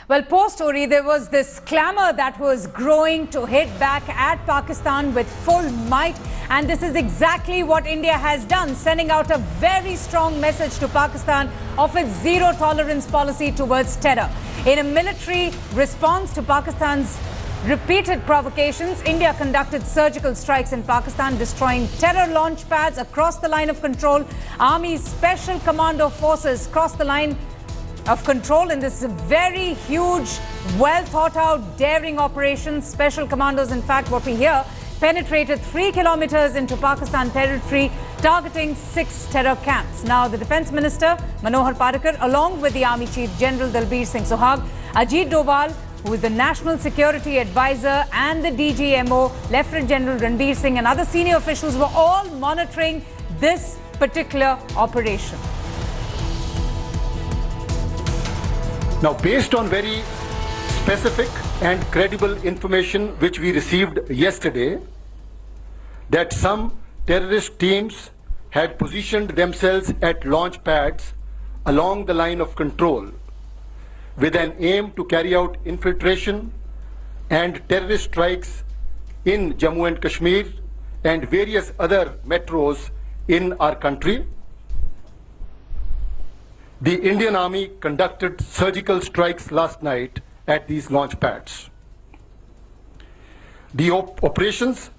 Well, post-Uri, there was this clamor that was growing to hit back at Pakistan with full might. And this is exactly what India has done, sending out a very strong message to Pakistan of its zero-tolerance policy towards terror. In a military response to Pakistan's repeated provocations, India conducted surgical strikes in Pakistan, destroying terror launch pads across the line of control. Army Special Commando Forces crossed the line of control in this very huge, well-thought-out, daring operation. Special commandos, in fact, what we hear, penetrated 3 kilometers into Pakistan territory, targeting 6 terror camps. Now, the Defence Minister, Manohar Parrikar, along with the Army Chief General Dalbir Singh Suhag, Ajit Doval, who is the National Security Advisor, and the DGMO, Lieutenant General Ranbir Singh, and other senior officials were all monitoring this particular operation. Now, based on very specific and credible information which we received yesterday, that some terrorist teams had positioned themselves at launch pads along the line of control with an aim to carry out infiltration and terrorist strikes in Jammu and Kashmir and various other metros in our country. The Indian Army conducted surgical strikes last night at these launch pads. The operations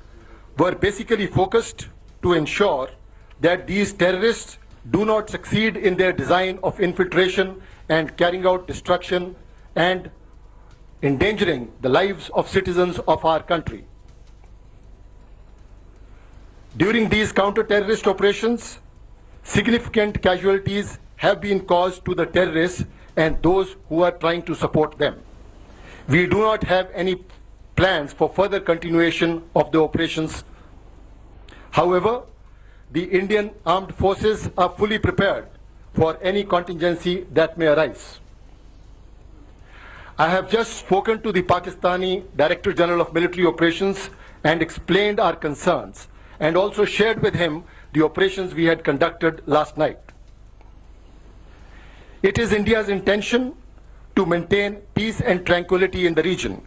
were basically focused to ensure that these terrorists do not succeed in their design of infiltration and carrying out destruction and endangering the lives of citizens of our country. During these counter-terrorist operations, significant casualties have been caused to the terrorists and those who are trying to support them. We do not have any plans for further continuation of the operations. However, the Indian Armed Forces are fully prepared for any contingency that may arise. I have just spoken to the Pakistani Director General of Military Operations and explained our concerns, and also shared with him the operations we had conducted last night. It is India's intention to maintain peace and tranquility in the region,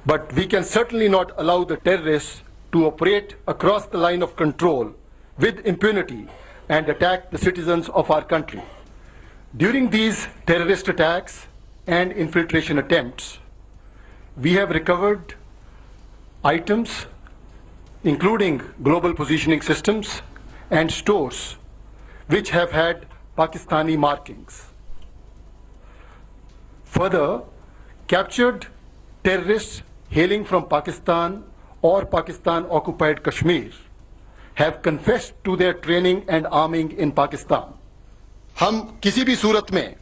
but we can certainly not allow the terrorists to operate across the line of control with impunity and attack the citizens of our country. During these terrorist attacks and infiltration attempts, we have recovered items including global positioning systems and stores which have had Pakistani markings. Further, captured terrorists hailing from Pakistan or Pakistan-occupied Kashmir have confessed to their training and arming in Pakistan. हम किसी भी सूरत में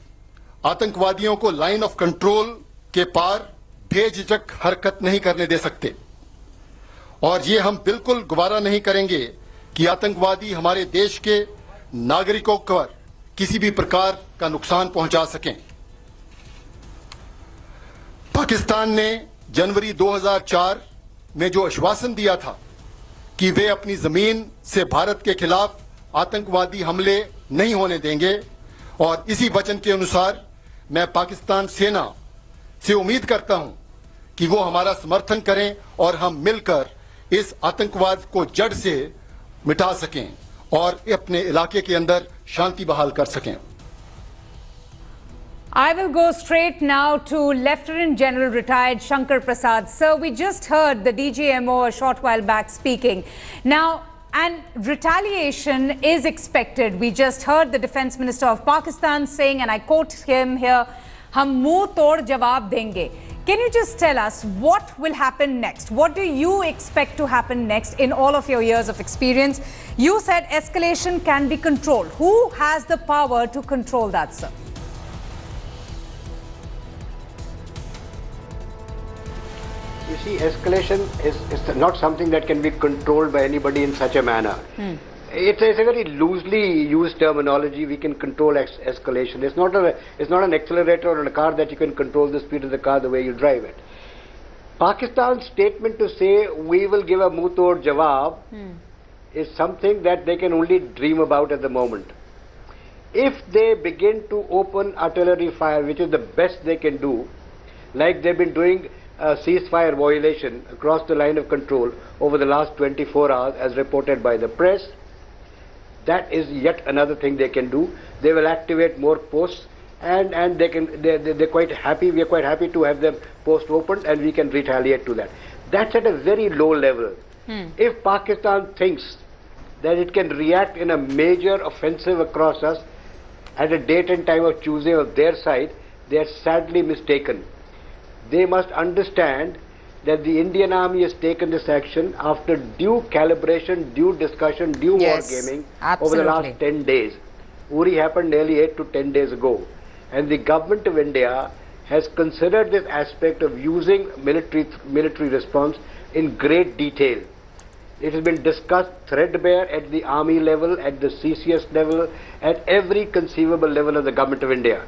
आतंकवादियों को line of control के पार बेझिझक हरकत नहीं करने दे सकते, और ये हम बिल्कुल गवारा नहीं करेंगे कि आतंकवादी हमारे देश के नागरिकों पर किसी भी प्रकार का नुकसान पहुंचा सकें। पाकिस्तान ने जनवरी 2004 में जो आश्वासन दिया था कि वे अपनी जमीन से भारत के खिलाफ आतंकवादी हमले नहीं होने देंगे, और इसी वचन के अनुसार मैं पाकिस्तान सेना से उम्मीद करता हूं कि वो हमारा समर्थन करें और हम मिलकर इस आतंकवाद को जड़ से मिटा सकें और अपने इलाके के अंदर शांति बहाल कर सकें। I will go straight now to Lieutenant General retired Shankar Prasad. Sir, we just heard the DGMO a short while back speaking. Now, and retaliation is expected. We just heard the Defence Minister of Pakistan saying, and I quote him here, "Hum muh tod jawab denge." Can you just tell us what will happen next? What do you expect to happen next in all of your years of experience? You said escalation can be controlled. Who has the power to control that, sir? You see, escalation is not something that can be controlled by anybody in such a manner. It's a very loosely used terminology. We can control escalation. It's not an accelerator or a car that you can control the speed of the car the way you drive it. Pakistan's statement to say we will give a muh-tod jawab is something that they can only dream about at the moment. If they begin to open artillery fire, which is the best they can do, like they've been doing a ceasefire violation across the line of control over the last 24 hours as reported by the press, that is yet another thing they can do. They will activate more posts, and they're quite happy. We are quite happy to have them post opened, and we can retaliate to that. That's at a very low level. If Pakistan thinks that it can react in a major offensive across us at a date and time of choosing of their side, they are sadly mistaken. They must understand that the Indian Army has taken this action after due calibration, due discussion, due wargaming over the last 10 days. Uri happened nearly 8 to 10 days ago. And the government of India has considered this aspect of using military response in great detail. It has been discussed threadbare at the army level, at the CCS level, at every conceivable level of the government of India.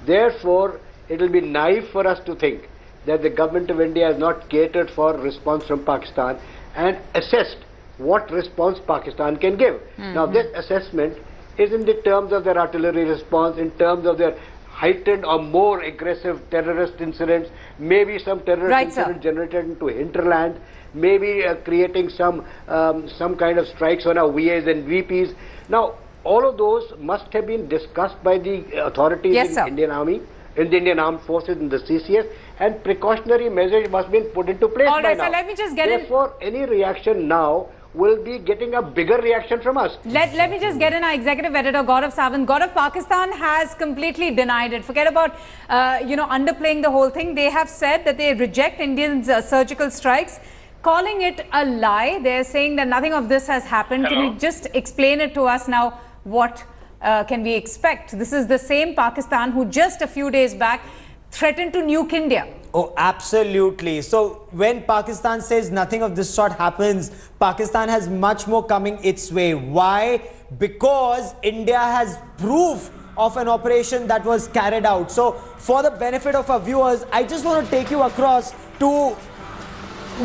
Therefore, it will be naive for us to think that the government of India has not catered for response from Pakistan and assessed what response Pakistan can give. Now, this assessment is in the terms of their artillery response, in terms of their heightened or more aggressive terrorist incidents, maybe some terrorist incidents generated into hinterland, maybe creating some kind of strikes on our VAs and VPs. Now, all of those must have been discussed by the authorities in the Indian Army, in the Indian Armed Forces, in the CCS, and precautionary measures must be put into place by now. So let me just get Therefore, any reaction now will be getting a bigger reaction from us. Let me just get in our executive editor, Gaurav Sawant. Gaurav, Pakistan has completely denied it. Forget about, underplaying the whole thing. They have said that they reject Indians' surgical strikes, calling it a lie. They're saying that nothing of this has happened. Can you just explain it to us now? What can we expect? This is the same Pakistan who just a few days back threatened to nuke India. Oh, absolutely. So when Pakistan says nothing of this sort happens, Pakistan has much more coming its way. Why? Because India has proof of an operation that was carried out. So for the benefit of our viewers, I just want to take you across to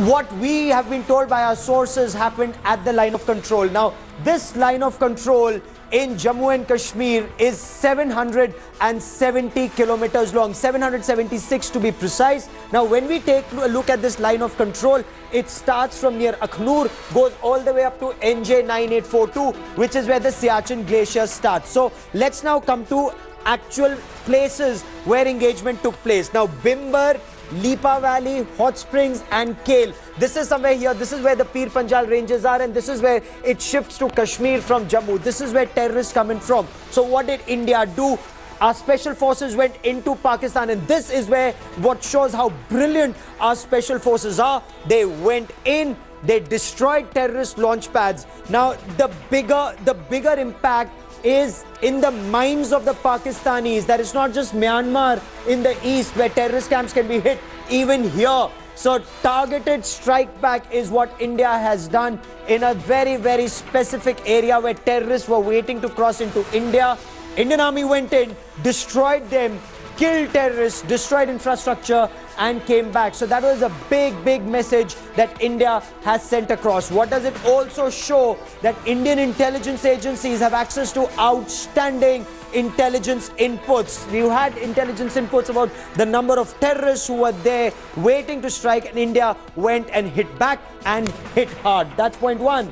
what we have been told by our sources happened at the line of control. Now, this line of control in Jammu and Kashmir is 770 kilometers long, 776 to be precise. Now, when we take a look at this line of control, it starts from near Akhnur, goes all the way up to NJ 9842, which is where the Siachen Glacier starts. So, let's now come to actual places where engagement took place. Now, Bimber, Lipa Valley, Hot Springs and Kale. This is somewhere here. This is where the Pir Panjal ranges are, and this is where it shifts to Kashmir from Jammu. This is where terrorists come in from. So what did India do? Our special forces went into Pakistan, and this is where what shows how brilliant our special forces are. They went in, they destroyed terrorist launch pads. Now the bigger impact is in the minds of the Pakistanis. That is not just Myanmar in the east where terrorist camps can be hit, even here. So targeted strike back is what India has done in a very, very specific area where terrorists were waiting to cross into India. Indian Army went in, destroyed them, killed terrorists, destroyed infrastructure and came back. So that was a big message that India has sent across. What does it also show? That Indian intelligence agencies have access to outstanding intelligence inputs. You had intelligence inputs about the number of terrorists who were there waiting to strike, and India went and hit back and hit hard. That's point one.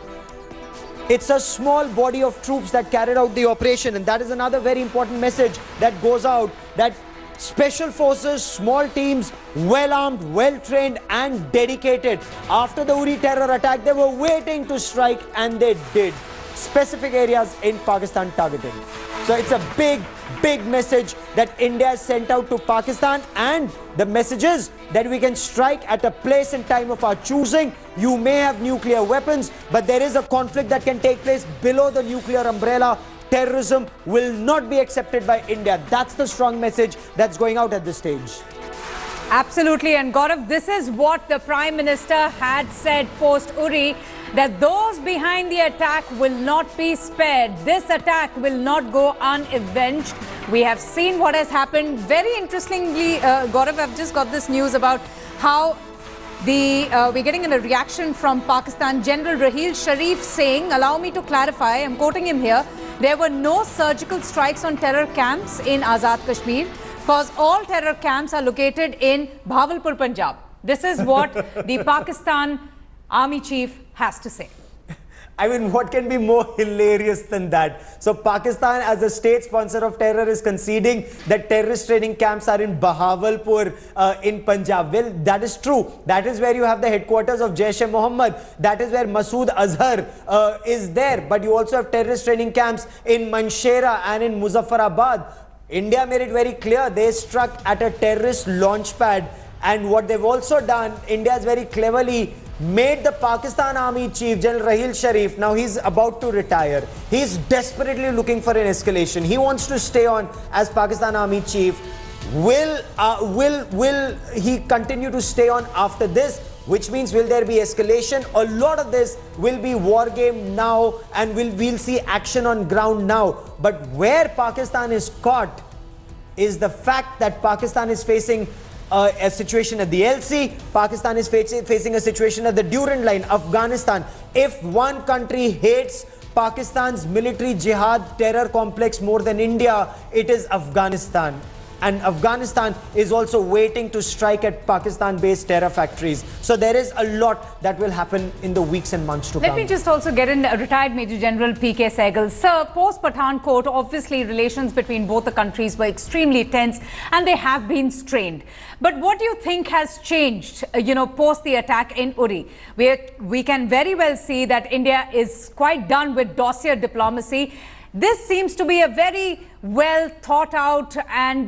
It's a small body of troops that carried out the operation, and that is another very important message that goes out, that special forces, small teams, well armed, well trained and dedicated. After the Uri terror attack, they were waiting to strike, and they did. Specific areas in Pakistan targeted. So it's a big message that India has sent out to Pakistan, and the message is that we can strike at a place and time of our choosing. You may have nuclear weapons, but there is a conflict that can take place below the nuclear umbrella. Terrorism will not be accepted by India. That's the strong message that's going out at this stage. Absolutely. And Gaurav, this is what the Prime Minister had said post-Uri, that those behind the attack will not be spared. This attack will not go unavenged. We have seen what has happened. Very interestingly, Gaurav, I've just got this news about how we're getting a reaction from Pakistan. General Raheel Sharif saying, allow me to clarify, I'm quoting him here, there were no surgical strikes on terror camps in Azad Kashmir because all terror camps are located in Bahawalpur, Punjab. This is what the Pakistan Army chief has to say. I mean, what can be more hilarious than that? So Pakistan, as a state sponsor of terror, is conceding that terrorist training camps are in Bahawalpur in Punjab. Well, that is true. That is where you have the headquarters of Jaish-e-Mohammed. That is where Masood Azhar is there. But you also have terrorist training camps in Manshera and in Muzaffarabad. India made it very clear. They struck at a terrorist launch pad. And what they've also done, India has very cleverly made the Pakistan Army Chief, General Raheel Sharif, now he's about to retire. He's desperately looking for an escalation. He wants to stay on as Pakistan Army Chief. Will he continue to stay on after this? Which means, will there be escalation? A lot of this will be war game now, and we'll see action on ground now. But where Pakistan is caught is the fact that Pakistan is facing a situation at the LC, Pakistan is facing a situation at the Durand Line, Afghanistan. If one country hates Pakistan's military jihad terror complex more than India, it is Afghanistan. And Afghanistan is also waiting to strike at Pakistan-based terror factories. So there is a lot that will happen in the weeks and months to come. Let me just also get in retired Major General P.K. Sehgal. Sir, post-Pathankot, obviously relations between both the countries were extremely tense and they have been strained. But what do you think has changed, post the attack in Uri? We can very well see that India is quite done with dossier diplomacy. This seems to be a very well thought out and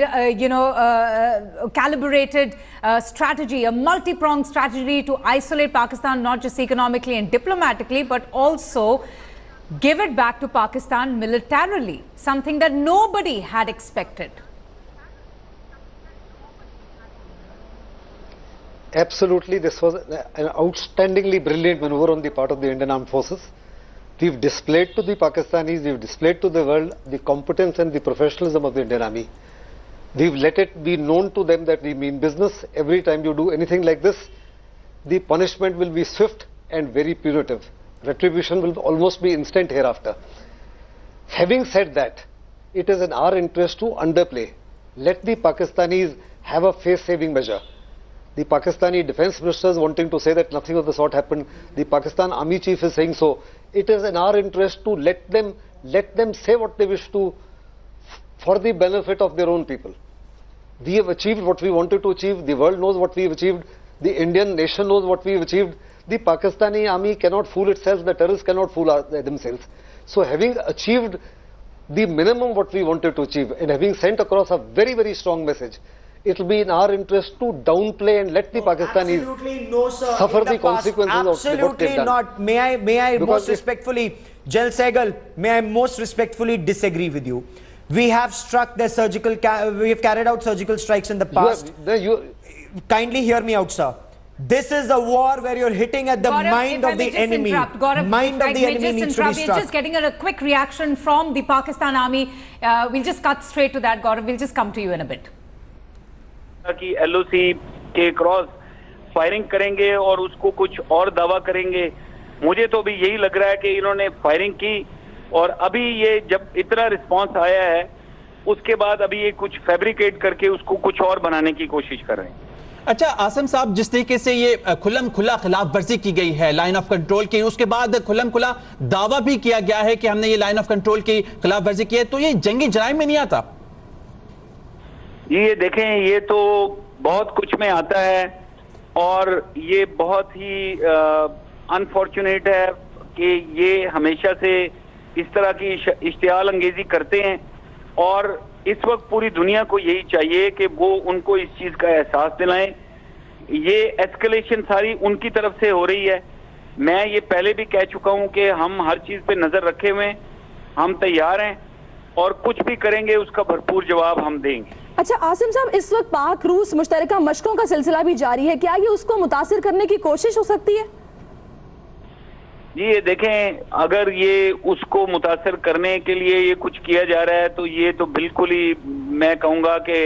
calibrated strategy, a multi-pronged strategy to isolate Pakistan, not just economically and diplomatically, but also give it back to Pakistan militarily, something that nobody had expected. Absolutely, this was an outstandingly brilliant maneuver on the part of the Indian Armed Forces. We've displayed to the Pakistanis, we've displayed to the world the competence and the professionalism of the Indian Army. We've let it be known to them that we mean business. Every time you do anything like this, the punishment will be swift and very punitive. Retribution will almost be instant hereafter. Having said that, it is in our interest to underplay. Let the Pakistanis have a face-saving measure. The Pakistani defense minister is wanting to say that nothing of the sort happened. The Pakistan Army Chief is saying so. It is in our interest to let them say what they wish to for the benefit of their own people. We have achieved what we wanted to achieve. The world knows what we have achieved. The Indian nation knows what we have achieved. The Pakistani army cannot fool itself. The terrorists cannot fool themselves. So having achieved the minimum what we wanted to achieve and having sent across a very, very strong message, it will be in our interest to downplay and let the Pakistanis suffer the consequences of what they've done. Absolutely not. May I most respectfully, General Sehgal, may I most respectfully disagree with you. We have struck the we have carried out surgical strikes in the past. Kindly hear me out, sir. This is a war where you're hitting at the mind of the enemy. Mind of the enemy needs to be struck. We're just getting a quick reaction from the Pakistan Army. We'll just cut straight to that, Gaurav. We'll just come to you in a bit. कि LOC के cross firing करेंगे और उसको कुछ और दावा करेंगे। मुझे तो अभी यही लग रहा है कि इन्होंने फायरिंग की और अभी ये जब इतना रिस्पांस आया है उसके बाद अभी ये कुछ फैब्रिकेट करके उसको कुछ और बनाने की कोशिश कर रहे हैं। अच्छा आसिम साहब, जिस तरीके से ये खुल्लम खुला खिलाफ वर्जी की गई है लाइन ऑफ कंट्रोल की, उसके बाद खुल्लम खुला दावा भी किया गया है कि हमने ये लाइन ऑफ कंट्रोल की खिलाफ वर्जी की है, तो ये जंगी जराइम में नहीं आता? ये देखें, ये तो बहुत कुछ में आता है और ये बहुत ही अनफॉर्चुनेट है कि ये हमेशा से इस तरह की इश्तियाल अंगेजी करते हैं और इस वक्त पूरी दुनिया को यही चाहिए कि वो उनको इस चीज का एहसास दिलाएं। ये एस्केलेशन सारी उनकी तरफ से हो रही है। मैं ये पहले भी कह चुका हूं कि हम हर चीज पे नजर रखे हुए हैं, हम तैयार हैं और कुछ भी करेंगे उसका भरपूर जवाब हम देंगे। अच्छा आसिम साहब, इस वक्त पाक रूस मुश्तरका मशकों का सिलसिला भी जारी है, क्या ये उसको मुतासिर करने की कोशिश हो सकती है? जी ये देखें, अगर ये उसको मुतासिर करने के लिए ये कुछ किया जा रहा है तो ये तो बिल्कुल ही मैं कहूँगा कि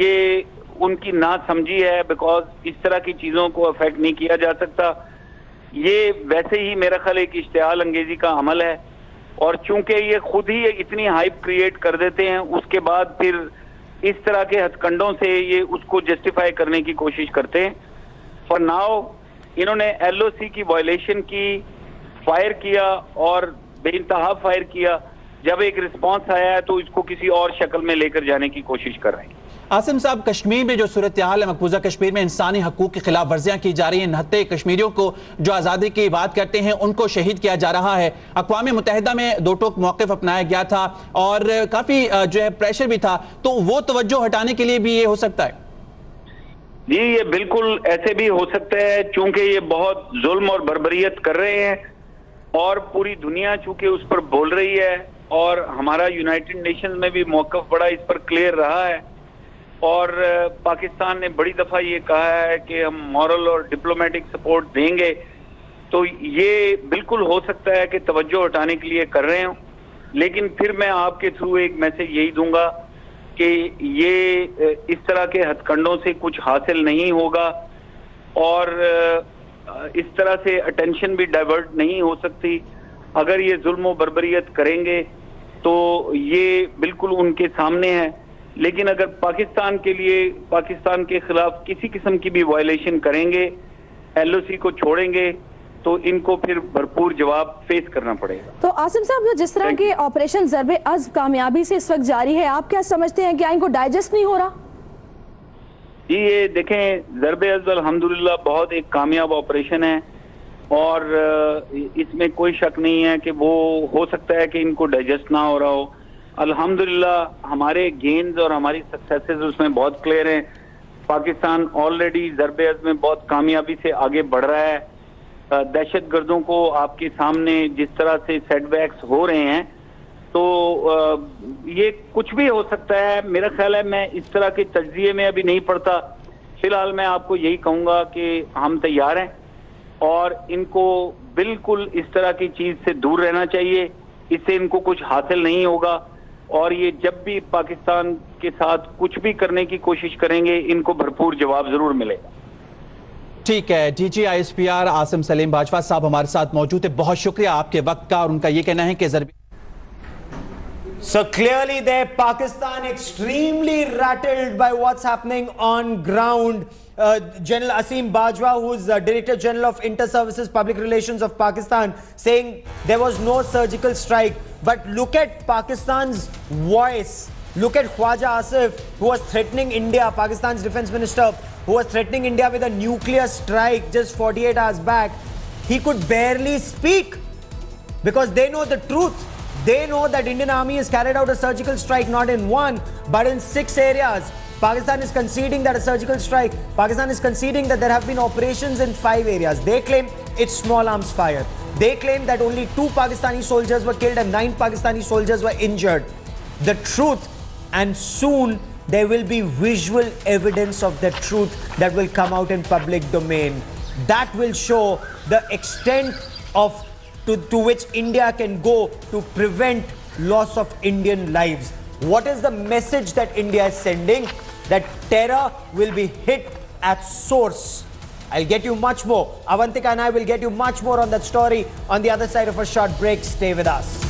ये उनकी नासमझी है, बिकॉज इस तरह की चीज़ों को अफेक्ट नहीं किया जा सकता। ये वैसे ही मेरा ख्याल एक इश्तियाल अंगेजी का अमल है और चूंकि ये खुद ही इतनी हाइप क्रिएट कर देते हैं, उसके बाद फिर इस तरह के हथकंडों से ये उसको जस्टिफाई करने की कोशिश करते हैं। फॉर नाउ इन्होंने LOC की वायलेशन की, फायर किया और बेइंतहा फायर किया। जब एक रिस्पांस आया है तो इसको किसी और शक्ल में लेकर जाने की कोशिश कर रहे हैं। आसिम साहब, कश्मीर में जो सूरत हाल है, मकबूजा कश्मीर में इंसानी हकूक की खिलाफ वर्जियां की जा रही हैं। 69 कश्मीरियों को जो आज़ादी की बात करते हैं उनको शहीद किया जा रहा है। अक़वाम मुत्तहिदा में दो टोक मौक़िफ़ अपनाया गया था और काफ़ी जो है प्रेशर भी था, तो वो तवज्जो हटाने के लिए भी ये हो सकता है? जी, ये बिल्कुल ऐसे भी हो सकता है, चूंकि ये बहुत जुल्म और बर्बरियत कर रहे हैं और पूरी दुनिया चूंकि उस पर बोल रही है और हमारा यूनाइटेड नेशंस में भी मौक़िफ़ बड़ा इस पर क्लियर रहा है। और पाकिस्तान ने बड़ी दफा ये कहा है कि हम मॉरल और डिप्लोमेटिक सपोर्ट देंगे, तो ये बिल्कुल हो सकता है कि तवज्जो हटाने के लिए कर रहे हो। लेकिन फिर मैं आपके थ्रू एक मैसेज यही दूंगा कि ये इस तरह के हथकंडों से कुछ हासिल नहीं होगा और इस तरह से अटेंशन भी डाइवर्ट नहीं हो सकती। अगर ये जुल्म और बर्बरियत करेंगे तो ये बिल्कुल उनके सामने है, लेकिन अगर पाकिस्तान के लिए, पाकिस्तान के खिलाफ किसी किस्म की भी वायलेशन करेंगे, LOC को छोड़ेंगे, तो इनको फिर भरपूर जवाब फेस करना पड़ेगा। तो आसिम साहब, जो जिस तरह के ऑपरेशन ज़र्बे अज़्ब कामयाबी से इस वक्त जारी है, आप क्या समझते हैं, क्या इनको डाइजेस्ट नहीं हो रहा? जी, ये देखें, ज़र्बे अज़्ब अल्हम्दुलिल्लाह बहुत एक कामयाब ऑपरेशन है और इसमें कोई शक नहीं है कि वो हो सकता है कि इनको डाइजेस्ट ना हो रहा हो। अल्हम्दुलिल्लाह हमारे गेन्स और हमारी सक्सेसेस उसमें बहुत क्लियर हैं। पाकिस्तान ऑलरेडी ज़र्बे अज़्ब में बहुत कामयाबी से आगे बढ़ रहा है। दहशत गर्दों को आपके सामने जिस तरह से सेटबैक्स हो रहे हैं, तो ये कुछ भी हो सकता है। मेरा ख्याल है, मैं इस तरह के तज्जिए में अभी नहीं पड़ता। फिलहाल मैं आपको यही कहूँगा कि हम तैयार हैं और इनको बिल्कुल इस तरह की चीज़ से दूर रहना चाहिए। इससे इनको कुछ हासिल नहीं होगा और ये जब भी पाकिस्तान के साथ कुछ भी करने की कोशिश करेंगे, इनको भरपूर जवाब जरूर मिलेगा। ठीक है, DG ISPR आसिम सलीम बाजवा साहब हमारे साथ मौजूद है। बहुत शुक्रिया आपके वक्त का। और उनका ये कहना है कि So clearly there, Pakistan extremely rattled by what's happening on ground. General Asim Bajwa, who's Director General of Inter-Services Public Relations of Pakistan, saying there was no surgical strike. But look at Pakistan's voice. Look at Khwaja Asif, who was threatening India, Pakistan's defense minister, who was threatening India with a nuclear strike just 48 hours back. He could barely speak because they know the truth. They know that Indian Army has carried out a surgical strike not in one, but in 6 areas. Pakistan is conceding that a surgical strike. Pakistan is conceding that there have been operations in 5 areas. They claim it's small arms fire. They claim that only 2 Pakistani soldiers were killed and 9 Pakistani soldiers were injured. The truth, and soon there will be visual evidence of the truth that will come out in public domain. That will show the extent of to which India can go to prevent loss of Indian lives. What is the message that India is sending? That terror will be hit at source. I'll get you much more. Avantika and I will get you much more on that story on the other side of a short break. Stay with us.